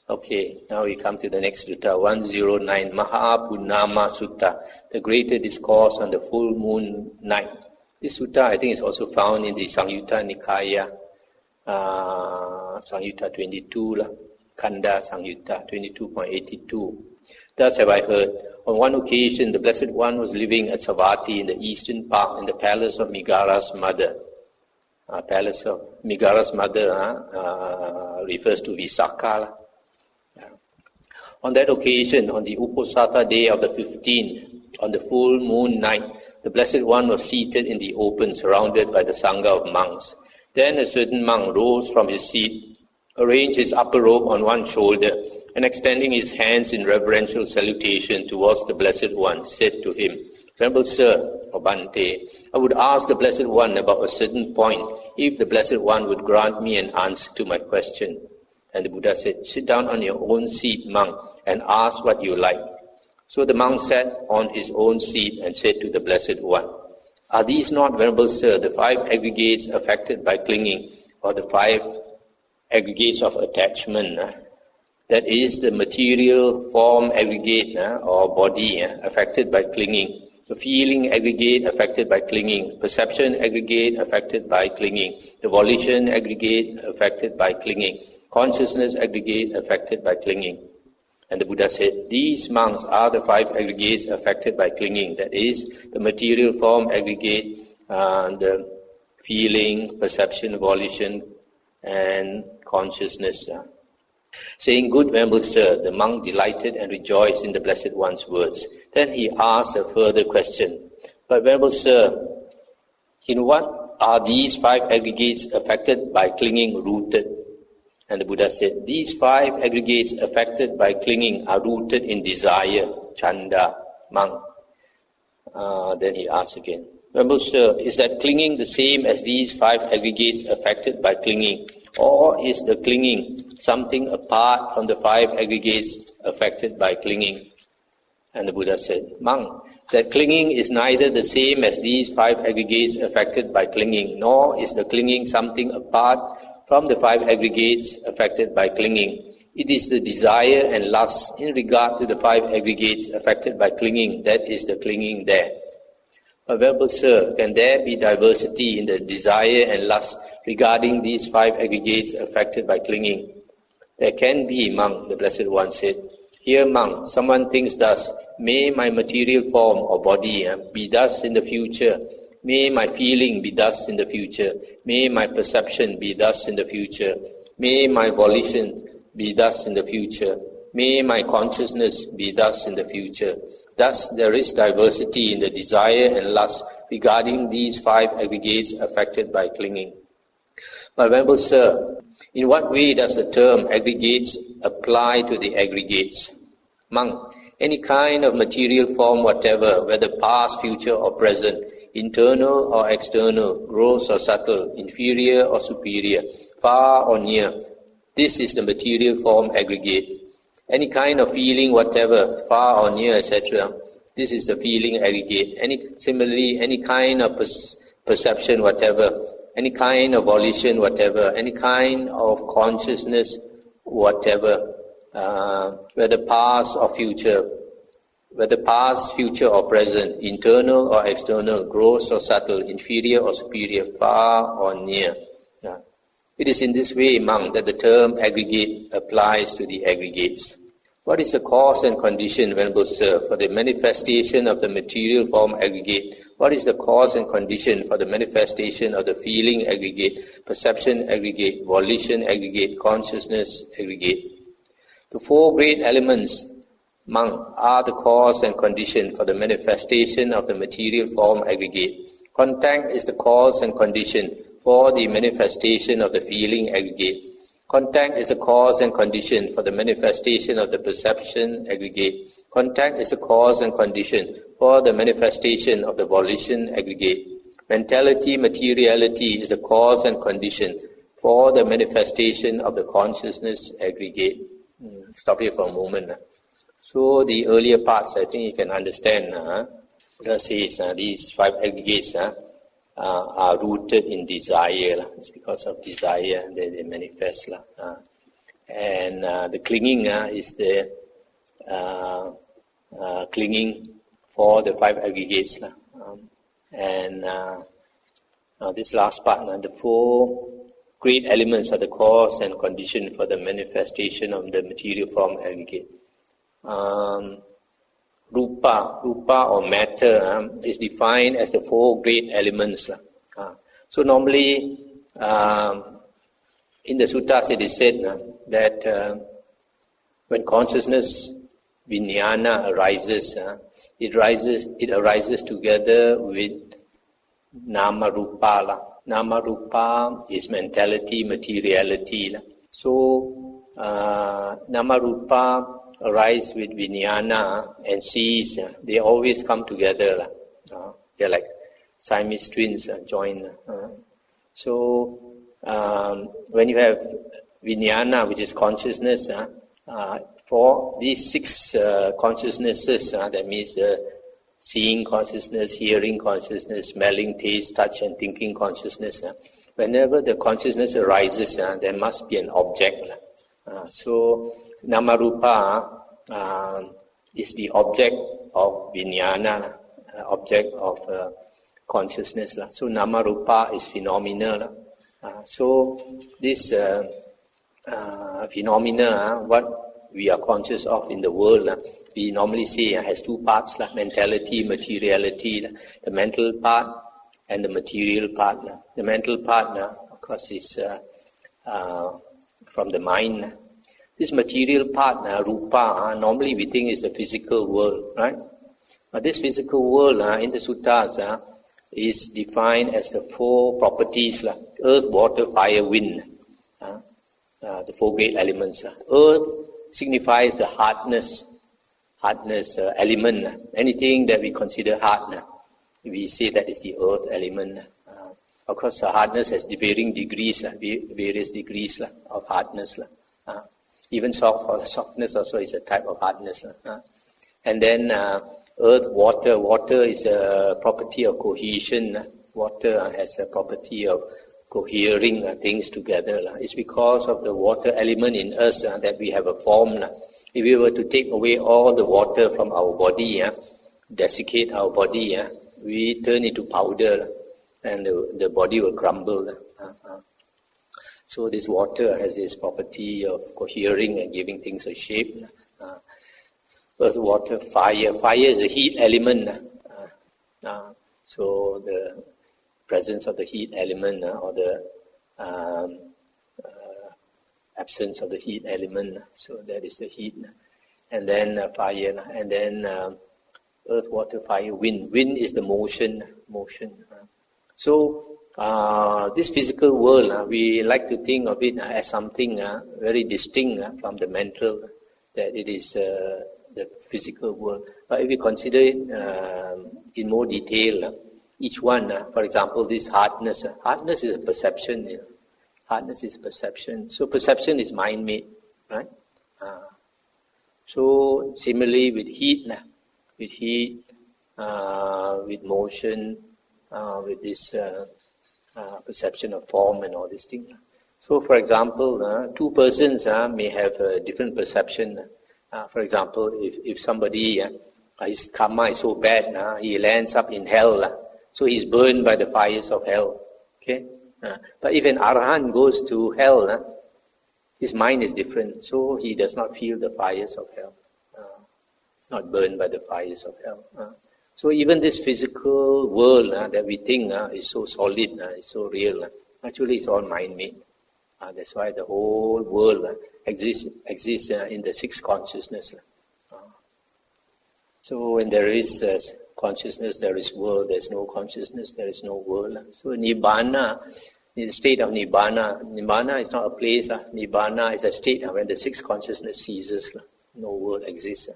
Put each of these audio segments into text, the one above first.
Okay, now we come to the next sutta, 109, Mahapunnama Sutta, the greater discourse on the full moon night. This sutta, I think, is also found in the Samyutta Nikaya, Samyutta 22, Kanda Samyutta 22.82. Thus have I heard, on one occasion the Blessed One was living at Savatthi in the eastern park in the palace of Megara's mother. Palace of Megara's mother refers to Visakha. On that occasion, on the Uposatha day of the 15th, on the full moon night, the Blessed One was seated in the open, surrounded by the Sangha of monks. Then a certain monk rose from his seat, arranged his upper robe on one shoulder, and extending his hands in reverential salutation towards the Blessed One, said to him, Venerable Sir, or Bhante, I would ask the Blessed One about a certain point, if the Blessed One would grant me an answer to my question. And the Buddha said, sit down on your own seat, monk, and ask what you like. So the monk sat on his own seat and said to the Blessed One, are these not, Venerable Sir, the 5 aggregates affected by clinging, or the 5 aggregates of attachment? That is, the material form aggregate or body affected by clinging, the feeling aggregate affected by clinging, perception aggregate affected by clinging, the volition aggregate affected by clinging, consciousness aggregate affected by clinging. And the Buddha said, these monks are the 5 aggregates affected by clinging. That is, the material form aggregate, the feeling, perception, volition, and consciousness. Saying, good Venerable Sir, the monk delighted and rejoiced in the Blessed One's words. Then he asked a further question. But Venerable Sir, in what are these 5 aggregates affected by clinging rooted? And the Buddha said, these 5 aggregates affected by clinging are rooted in desire, chanda, monk. Then he asked again, Venerable Sir, is that clinging the same as these 5 aggregates affected by clinging? Or is the clinging something apart from the 5 aggregates affected by clinging? And the Buddha said, monk, that clinging is neither the same as these 5 aggregates affected by clinging, nor is the clinging something apart from the 5 aggregates affected by clinging. It is the desire and lust in regard to the 5 aggregates affected by clinging that is the clinging there. But Venerable Sir, can there be diversity in the desire and lust regarding these 5 aggregates affected by clinging? There can be, monk, the Blessed One said. Here, monk, someone thinks thus, may my material form or body be thus in the future. May my feeling be thus in the future. May my perception be thus in the future. May my volition be thus in the future. May my consciousness be thus in the future. Thus there is diversity in the desire and lust regarding these 5 aggregates affected by clinging. But Venerable Sir, in what way does the term aggregates apply to the aggregates? Monk, any kind of material form whatever, whether past, future or present, internal or external, gross or subtle, inferior or superior, far or near, this is the material form aggregate. Any kind of feeling whatever, far or near, etc., this is the feeling aggregate. Similarly, any kind of perception whatever, any kind of volition whatever, any kind of consciousness whatever, whether past or future, whether past, future or present, internal or external, gross or subtle, inferior or superior, far or near. It is in this way, monk, that the term aggregate applies to the aggregates. What is the cause and condition, Venerable Sir, for the manifestation of the material form aggregate? What is the cause and condition for the manifestation of the feeling aggregate, perception aggregate, volition aggregate, consciousness aggregate? The 4 great elements, monk, are the cause and condition for the manifestation of the material form aggregate. Contact is the cause and condition for the manifestation of the feeling aggregate. Contact is the cause and condition for the manifestation of the perception aggregate. Contact is the cause and condition for the manifestation of the volition aggregate. Mentality, materiality is the cause and condition for the manifestation of the consciousness aggregate. Stop here for a moment. So the earlier parts, I think you can understand. Buddha says these 5 aggregates are rooted in desire. It's because of desire that they manifest. And the clinging is the clinging for the 5 aggregates. And this last part, the 4 great elements are the cause and condition for the manifestation of the material form aggregate. Rupa or matter is defined as the 4 great elements. So normally in the suttas it is said that when consciousness vijnana arises, it arises together with nama rupa. Nama rupa is mentality, materiality. So nama rupa arise with vijnana and sees, they always come together. They're like Siamese twins joined. So when you have vijnana, which is consciousness, for these 6 consciousnesses, that means seeing consciousness, hearing consciousness, smelling, taste, touch and thinking consciousness, whenever the consciousness arises, there must be an object. So Namarupa is the object of vijnana, object of consciousness. So Namarupa is phenomena. So this phenomena, what we are conscious of in the world, we normally say has 2 parts, mentality, materiality, the mental part and the material part. The mental part, of course, is from the mind. This material part, rupa, normally we think is the physical world, right? But this physical world in the suttas is defined as the 4 properties, earth, water, fire, wind, the 4 great elements. Earth signifies the hardness element. Anything that we consider hard, we say that is the earth element. Of course, hardness has varying degrees, various degrees of hardness. Even softness also is a type of hardness. And then earth, water. Water is a property of cohesion. Water has a property of cohering things together. It's because of the water element in us that we have a form. If we were to take away all the water from our body, desiccate our body, we turn into powder and the body will crumble. So this water has this property of cohering and giving things a shape. Earth, water, fire. Fire is a heat element. So the presence of the heat element or the absence of the heat element, so that is the heat. And then fire, and then earth, water, fire, wind. Wind is the motion. So this physical world, we like to think of it as something very distinct from the mental, that it is the physical world. But if we consider it in more detail, each one, for example, this hardness. Hardness is a perception. Hardness is perception. So perception is mind-made, right? So similarly with heat, with motion, with this perception of form and all these things. So for example, 2 persons may have a different perception. For example, if somebody, his karma is so bad, he lands up in hell, so he's burned by the fires of hell. Okay? But if an arahant goes to hell, his mind is different, so he does not feel the fires of hell. It's not burned by the fires of hell. So even this physical world that we think is so solid, is so real, actually it's all mind-made. That's why the whole world exists in the 6 consciousness. So when there is consciousness, there is world. There's no consciousness, there is no world. So Nibbana, in the state of Nibbana, Nibbana is not a place. Nibbana is a state when the 6 consciousness ceases. No world exists.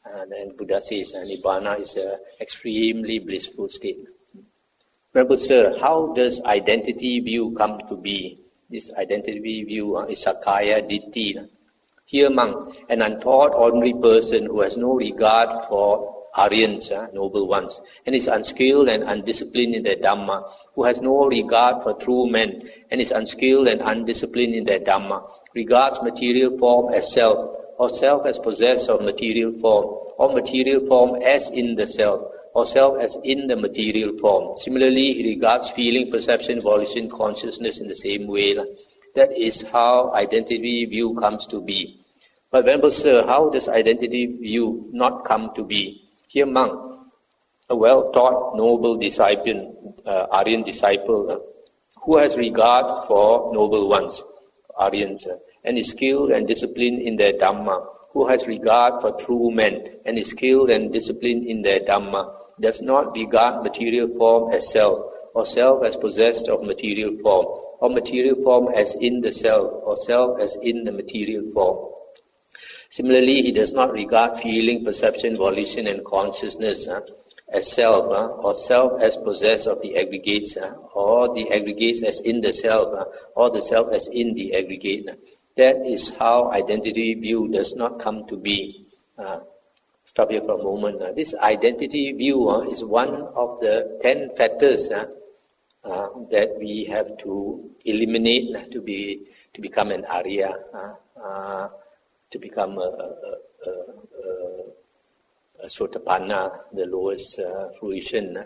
And then Buddha says Nibbana is an extremely blissful state. Venerable Sir, how does identity view come to be? This identity view is Sakaya Ditti. Here among an untaught ordinary person who has no regard for Aryans, noble ones, and is unskilled and undisciplined in the Dhamma, who has no regard for true men, and is unskilled and undisciplined in their Dhamma, regards material form as self, or self as possessed of material form, or material form as in the self, or self as in the material form. Similarly, he regards feeling, perception, volition, consciousness in the same way. That is how identity view comes to be. But Venerable Sir, how does identity view not come to be? Here, monk, a well-taught, noble disciple, Aryan disciple, who has regard for noble ones, Aryans, and is skilled and disciplined in their Dhamma, who has regard for true men, and is skilled and disciplined in their Dhamma, does not regard material form as self, or self as possessed of material form, or material form as in the self, or self as in the material form. Similarly, he does not regard feeling, perception, volition, and consciousness as self, or self as possessed of the aggregates, or the aggregates as in the self, or the self as in the aggregate. That is how identity view does not come to be. Stop here for a moment. This identity view is one of the 10 factors that we have to eliminate to become an Arya, to become a Sotapanna, the lowest fruition.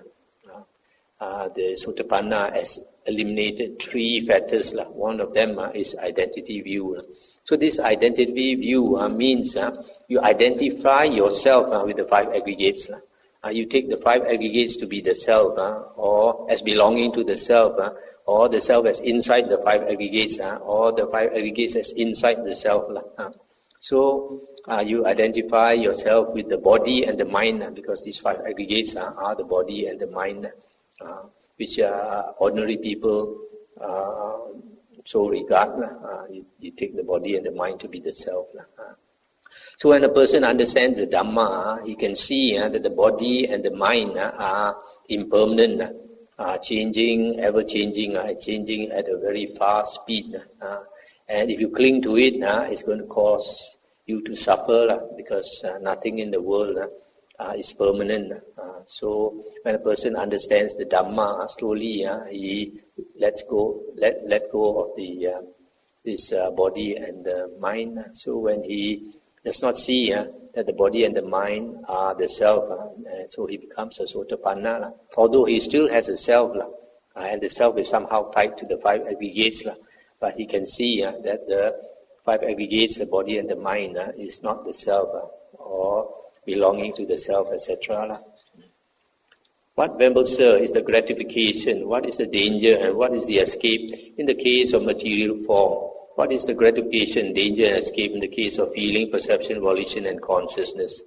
The Sotapanna has eliminated 3 factors. One of them is identity view. So this identity view means you identify yourself with the 5 aggregates. You take the 5 aggregates to be the self, or as belonging to the self, or the self as inside the 5 aggregates, or the 5 aggregates as inside the self. So you identify yourself with the body and the mind, because these 5 aggregates are the body and the mind, which ordinary people so regard. You take the body and the mind to be the self. So when a person understands the Dhamma, he can see that the body and the mind are impermanent, changing, ever changing, changing at a very fast speed. And if you cling to it, it's going to cause you to suffer, because nothing in the world is permanent. So when a person understands the Dhamma, slowly he let go of this body and the mind. So when he does not see that the body and the mind are the self, so he becomes a Sotapanna. Although he still has a self, and the self is somehow tied to the 5 aggregates, but he can see that the 5 aggregates, the body and the mind, is not the self, or belonging to the self, etc. What, Venerable Sir, is the gratification? What is the danger and what is the escape in the case of material form? What is the gratification, danger and escape in the case of feeling, perception, volition and consciousness?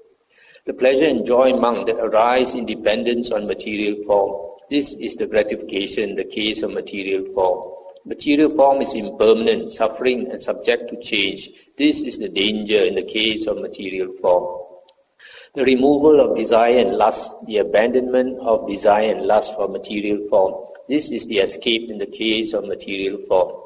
The pleasure and joy, monk, that arise in dependence on material form. This is the gratification in the case of material form. Material form is impermanent, suffering and subject to change. This is the danger in the case of material form. The removal of desire and lust, the abandonment of desire and lust for material form. This is the escape in the case of material form.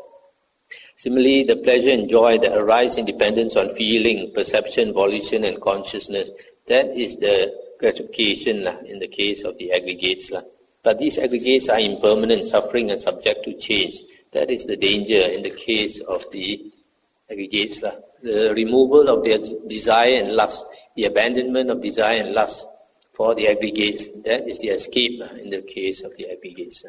Similarly, the pleasure and joy that arise in dependence on feeling, perception, volition and consciousness, that is the gratification in the case of the aggregates. But these aggregates are impermanent, suffering and subject to change. That is the danger in the case of the aggregates. The removal of their desire and lust, the abandonment of desire and lust for the aggregates, that is the escape in the case of the aggregates.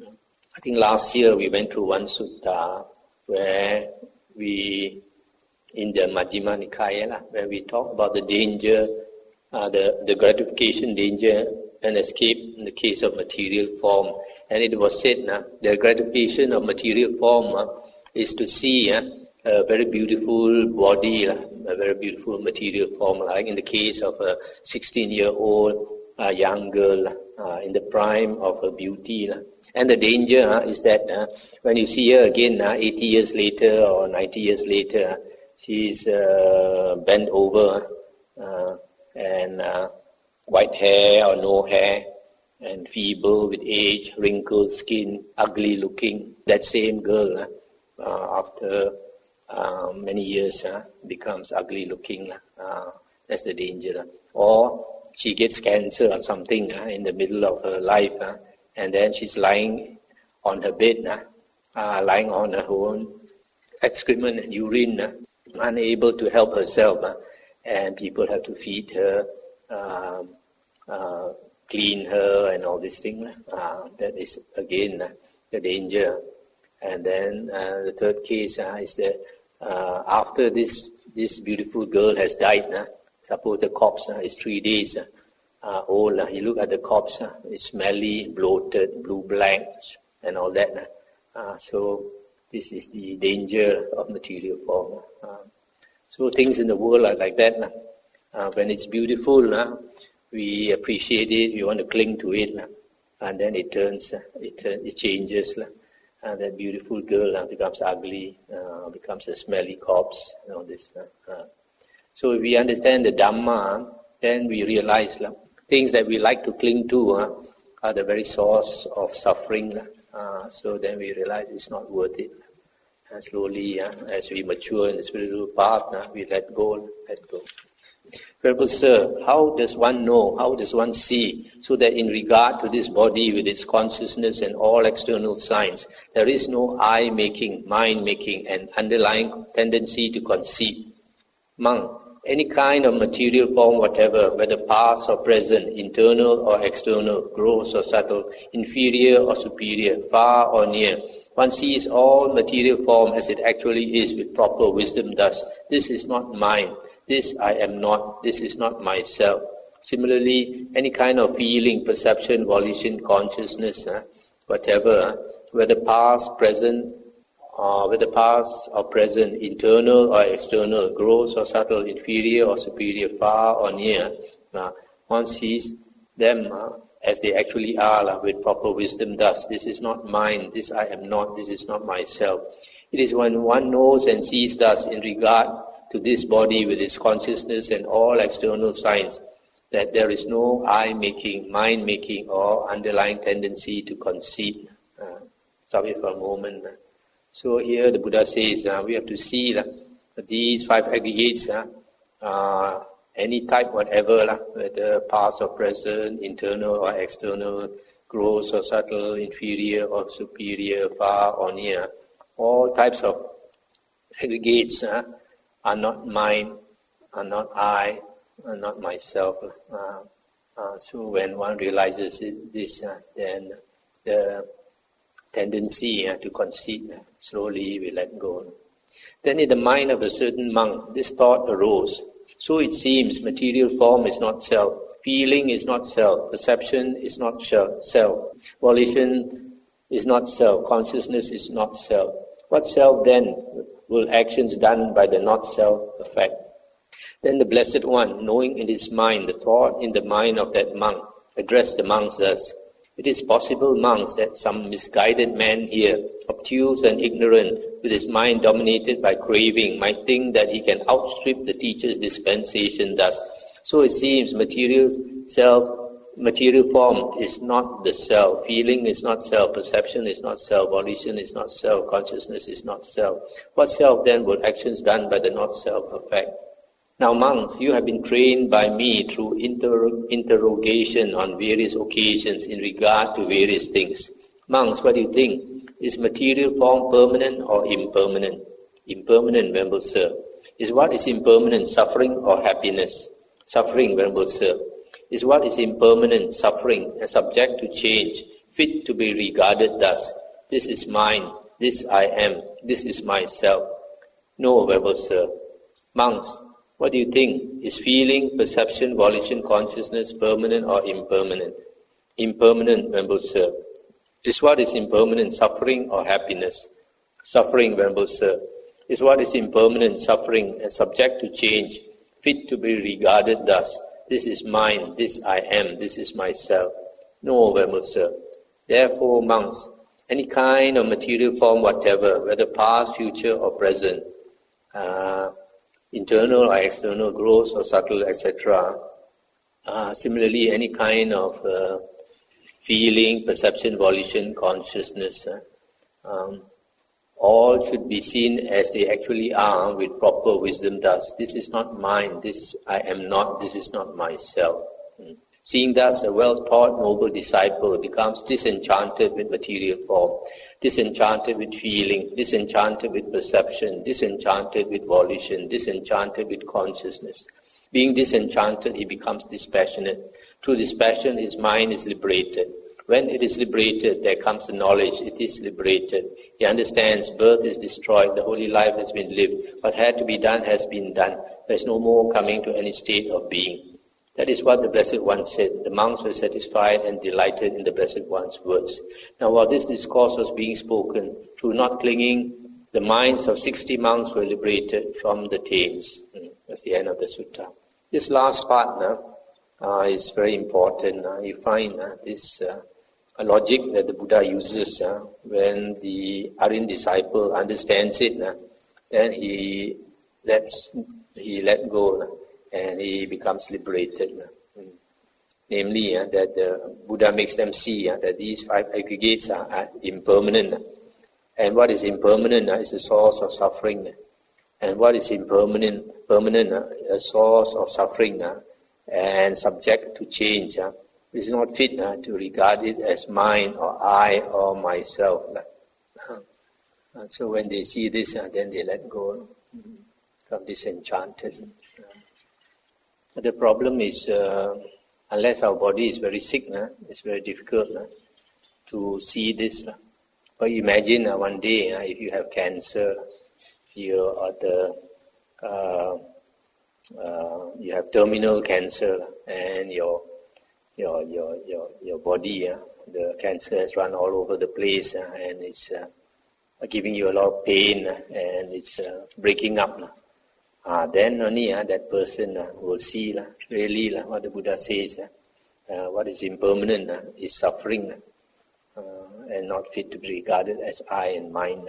I think last year we went through one sutta where we, in the Majjhima Nikaya, where we talk about the danger, the gratification, danger and escape in the case of material form. And it was said, the gratification of material form is to see a very beautiful body, a very beautiful material form, like in the case of a 16-year-old young girl in the prime of her beauty. And the danger is that when you see her again 80 years later or 90 years later, she's bent over and white hair or no hair, and feeble with age, wrinkled skin, ugly looking. That same girl, after many years, becomes ugly looking. That's the danger. Or she gets cancer or something in the middle of her life, and then she's lying on her bed lying on her own excrement and urine, unable to help herself, and people have to feed her, clean her, and all these things. That is again the danger. And then the third case is that after this beautiful girl has died, suppose the corpse is 3 days old. You look at the corpse, it's smelly, bloated, blue-black, and all that. So this is the danger of material form. So things in the world are like that. When it's beautiful, we appreciate it, we want to cling to it, and then it changes. That beautiful girl becomes ugly, becomes a smelly corpse, and all this. So if we understand the Dhamma, then we realize things that we like to cling to are the very source of suffering. So then we realize it's not worth it. And slowly, as we mature in the spiritual path, we let go. Venerable Sir, how does one know, how does one see, so that in regard to this body with its consciousness and all external signs, there is no I-making, mind-making, and underlying tendency to conceit? Monk, any kind of material form whatever, whether past or present, internal or external, gross or subtle, inferior or superior, far or near, one sees all material form as it actually is with proper wisdom thus. This is not mine. This I am not. This is not myself. Similarly, any kind of feeling, perception, volition, consciousness, whatever, whether past or present, internal or external, gross or subtle, inferior or superior, far or near, one sees them as they actually are with proper wisdom thus. This is not mine, this I am not, this is not myself. It is when one knows and sees thus in regard to this body with its consciousness and all external signs that there is no I-making, mind-making or underlying tendency to conceit. Sorry for a moment. So here the Buddha says we have to see that these 5 aggregates, any type whatever, whether past or present, internal or external, gross or subtle, inferior or superior, far or near, all types of aggregates are not mine, are not I, are not myself. So when one realizes this, then the tendency to conceit slowly we let go. Then in the mind of a certain monk, this thought arose. So it seems material form is not self, feeling is not self, perception is not self, volition is not self, consciousness is not self. What self then will actions done by the not self affect? Then the Blessed One, knowing in his mind the thought in the mind of that monk, addressed the monks thus: It is possible, monks, that some misguided man here, obtuse and ignorant, with his mind dominated by craving, might think that he can outstrip the teacher's dispensation thus. So it seems material form is not the self, feeling is not self, perception is not self, volition is not self, consciousness is not self. What self then would actions done by the not self affect? Now monks, you have been trained by me through interrogation on various occasions in regard to various things. Monks, what do you think? Is material form permanent or impermanent? Impermanent, Venerable Sir. Is what is impermanent suffering or happiness? Suffering, Venerable Sir. Is what is impermanent suffering and subject to change, fit to be regarded thus? This is mine, this I am, this is myself. No, Venerable Sir. Monks, what do you think? Is feeling, perception, volition, consciousness permanent or impermanent? Impermanent, Venerable Sir. Is what is impermanent suffering or happiness? Suffering, Venerable Sir. Is what is impermanent suffering and subject to change, fit to be regarded thus? This is mine, this I am, this is myself. No, Venerable Sir. Therefore, monks, any kind of material form whatever, whether past, future or present, internal or external, gross or subtle, etc. Similarly, any kind of feeling, perception, volition, consciousness, all should be seen as they actually are with proper wisdom thus. This is not mine, this I am not, this is not myself. Seeing thus, a well-taught noble disciple becomes disenchanted with material form. disenchanted with feeling, disenchanted with perception, disenchanted with volition, disenchanted with consciousness. Being disenchanted, he becomes dispassionate. Through dispassion, his mind is liberated. When it is liberated, there comes the knowledge, it is liberated. He understands birth is destroyed, the holy life has been lived. What had to be done has been done. There is no more coming to any state of being. That is what the Blessed One said. The monks were satisfied and delighted in the Blessed One's words. Now while this discourse was being spoken, through not clinging, the minds of 60 monks were liberated from the taints. That's the end of the sutta. This last part now is very important. You find this logic that the Buddha uses when the Aryan disciple understands it, then he let go and he becomes liberated. Namely, that the Buddha makes them see that these 5 aggregates are impermanent. And what is impermanent is a source of suffering. And what is permanent, a source of suffering and subject to change. It is not fit to regard it as mine or I or myself. So when they see this, then they let go, become disenchanted. The problem is, unless our body is very sick, it's very difficult to see this. But imagine one day, if you have cancer, you have terminal cancer, and your body, the cancer has run all over the place, and it's giving you a lot of pain, and it's breaking up. Then only that person will see really what the Buddha says. What is impermanent is suffering, and not fit to be regarded as I and mine.